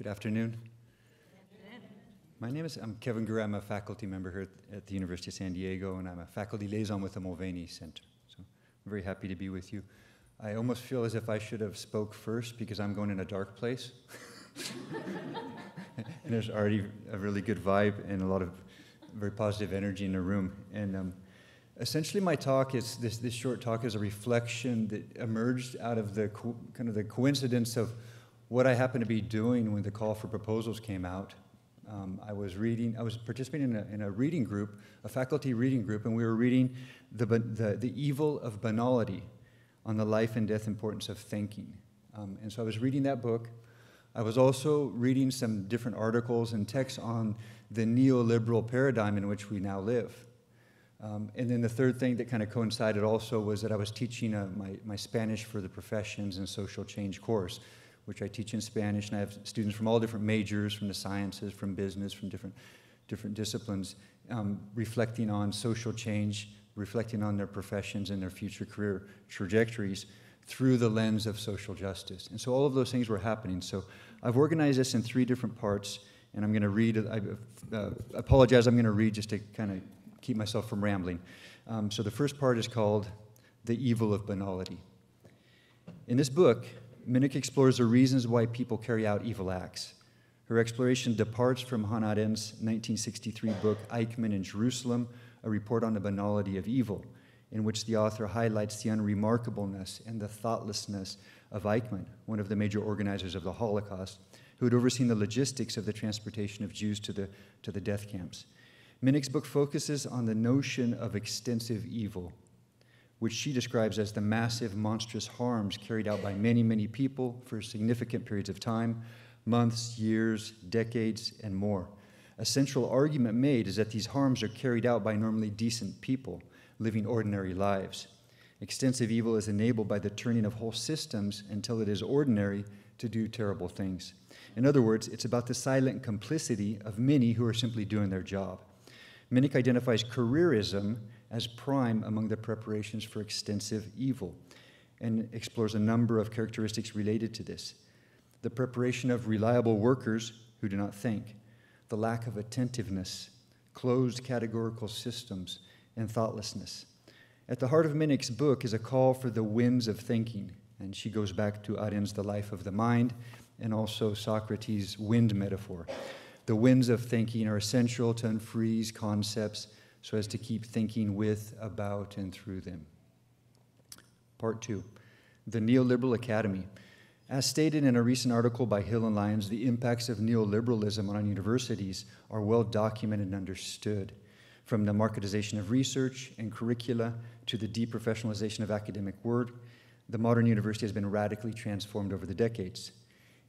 Good afternoon. I'm Kevin Guerrieri. I'm a faculty member here at the University of San Diego, and I'm a faculty liaison with the Mulvaney Center. So I'm very happy to be with you. I almost feel as if I should have spoke first because I'm going in a dark place. And there's already a really good vibe and a lot of very positive energy in the room. And essentially my talk is, this short talk is a reflection that emerged out of the kind of the coincidence of what I happened to be doing when the call for proposals came out. I was participating in a reading group, a faculty reading group, and we were reading the Evil of Banality on the life and death importance of thinking. And so I was reading that book. I was also reading some different articles and texts on the neoliberal paradigm in which we now live. And then the third thing that kind of coincided also was that I was teaching my Spanish for the Professions and Social Change course, which I teach in Spanish, and I have students from all different majors, from the sciences, from business, from different disciplines, reflecting on social change, reflecting on their professions and their future career trajectories through the lens of social justice. And so all of those things were happening. So I've organized this in 3 different parts, and I'm going to read, I apologize, I'm going to read just to kind of keep myself from rambling. So the first part is called The Evil of Banality. In this book, Minnick explores the reasons why people carry out evil acts. Her exploration departs from Hannah Arendt's 1963 book, Eichmann in Jerusalem, A Report on the Banality of Evil, in which the author highlights the unremarkableness and the thoughtlessness of Eichmann, one of the major organizers of the Holocaust, who had overseen the logistics of the transportation of Jews to the death camps. Minnick's book focuses on the notion of extensive evil, which she describes as the massive, monstrous harms carried out by many, many people for significant periods of time, months, years, decades, and more. A central argument made is that these harms are carried out by normally decent people living ordinary lives. Extensive evil is enabled by the turning of whole systems until it is ordinary to do terrible things. In other words, it's about the silent complicity of many who are simply doing their job. Minnick identifies careerism as prime among the preparations for extensive evil, and explores a number of characteristics related to this. The preparation of reliable workers who do not think, the lack of attentiveness, closed categorical systems, and thoughtlessness. At the heart of Minnick's book is a call for the winds of thinking, and she goes back to Arendt's The Life of the Mind, and also Socrates' wind metaphor. The winds of thinking are essential to unfreeze concepts so as to keep thinking with, about, and through them. Part 2, the Neoliberal Academy. As stated in a recent article by Hill and Lyons, the impacts of neoliberalism on universities are well documented and understood, from the marketization of research and curricula to the deprofessionalization of academic work. The modern university has been radically transformed over the decades.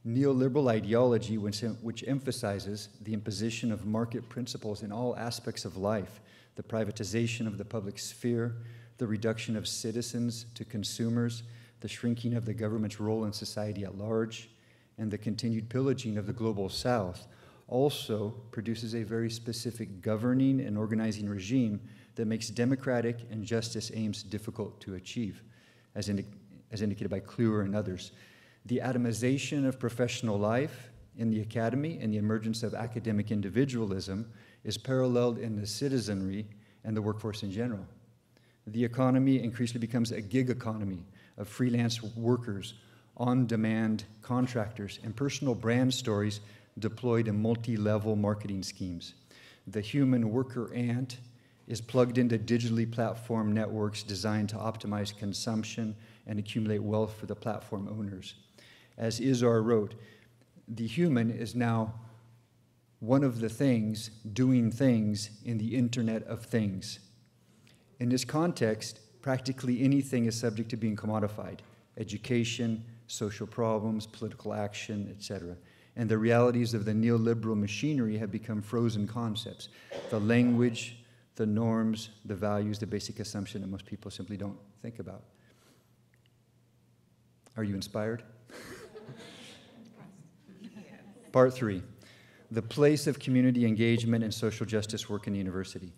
Neoliberal ideology, which emphasizes the imposition of market principles in all aspects of life, the privatization of the public sphere, the reduction of citizens to consumers, the shrinking of the government's role in society at large, and the continued pillaging of the global south, also produces a very specific governing and organizing regime that makes democratic and justice aims difficult to achieve, as indicated by Kluwer and others. The atomization of professional life in the academy and the emergence of academic individualism is paralleled in the citizenry and the workforce in general. The economy increasingly becomes a gig economy of freelance workers, on-demand contractors, and personal brand stories deployed in multi-level marketing schemes. The human worker ant is plugged into digitally platformed networks designed to optimize consumption and accumulate wealth for the platform owners. As Izar wrote, the human is now one of the things doing things in the Internet of Things. In this context, practically anything is subject to being commodified: education, social problems, political action, etc. And the realities of the neoliberal machinery have become frozen concepts. The language, the norms, the values, the basic assumption that most people simply don't think about. Are you inspired? Part 3, the place of community engagement and social justice work in the university.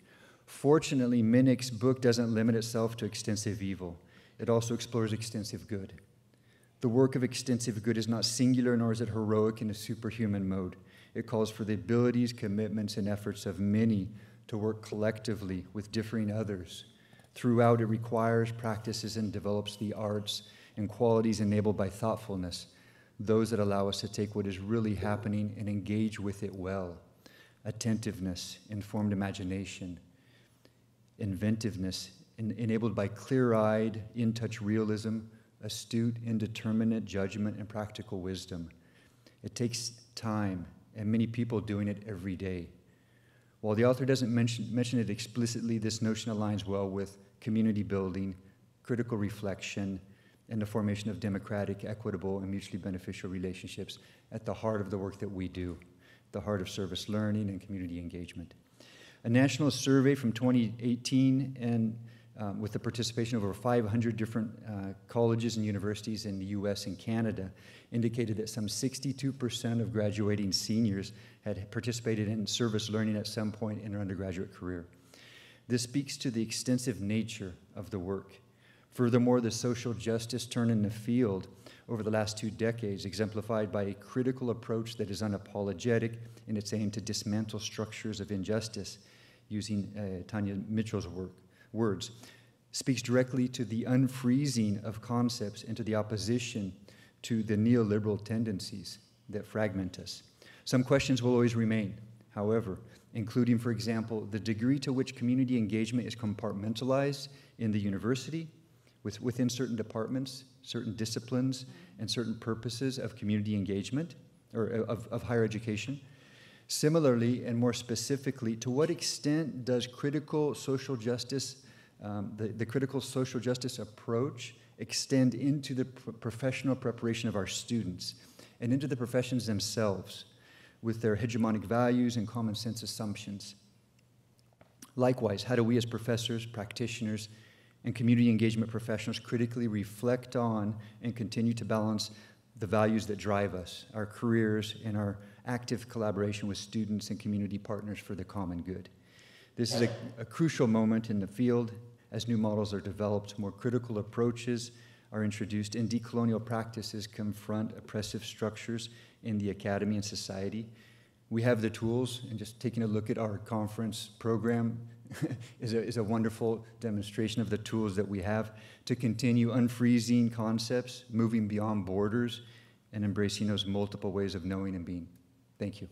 Fortunately, Minnick's book doesn't limit itself to extensive evil. It also explores extensive good. The work of extensive good is not singular, nor is it heroic in a superhuman mode. It calls for the abilities, commitments, and efforts of many to work collectively with differing others. Throughout, it requires, practices, and develops the arts and qualities enabled by thoughtfulness, those that allow us to take what is really happening and engage with it well. Attentiveness, informed imagination, inventiveness, enabled by clear-eyed, in-touch realism, astute, indeterminate judgment, and practical wisdom. It takes time, and many people doing it every day. While the author doesn't mention it explicitly, this notion aligns well with community building, critical reflection, and the formation of democratic, equitable, and mutually beneficial relationships at the heart of the work that we do, the heart of service learning and community engagement. A national survey from 2018 and with the participation of over 500 different colleges and universities in the US and Canada indicated that some 62% of graduating seniors had participated in service learning at some point in their undergraduate career. This speaks to the extensive nature of the work. Furthermore, the social justice turn in the field over the last 2 decades, exemplified by a critical approach that is unapologetic in its aim to dismantle structures of injustice, using Tanya Mitchell's words, speaks directly to the unfreezing of concepts and to the opposition to the neoliberal tendencies that fragment us. Some questions will always remain, however, including, for example, the degree to which community engagement is compartmentalized in the university, within certain departments, certain disciplines, and certain purposes of community engagement, or of higher education. Similarly, and more specifically, to what extent does critical social justice, the critical social justice approach extend into the professional preparation of our students and into the professions themselves with their hegemonic values and common sense assumptions? Likewise, how do we as professors, practitioners, and community engagement professionals critically reflect on and continue to balance the values that drive us, our careers, and our active collaboration with students and community partners for the common good? This is a crucial moment in the field as new models are developed, more critical approaches are introduced, and decolonial practices confront oppressive structures in the academy and society. We have the tools, and just taking a look at our conference program is a wonderful demonstration of the tools that we have to continue unfreezing concepts, moving beyond borders, and embracing those multiple ways of knowing and being. Thank you.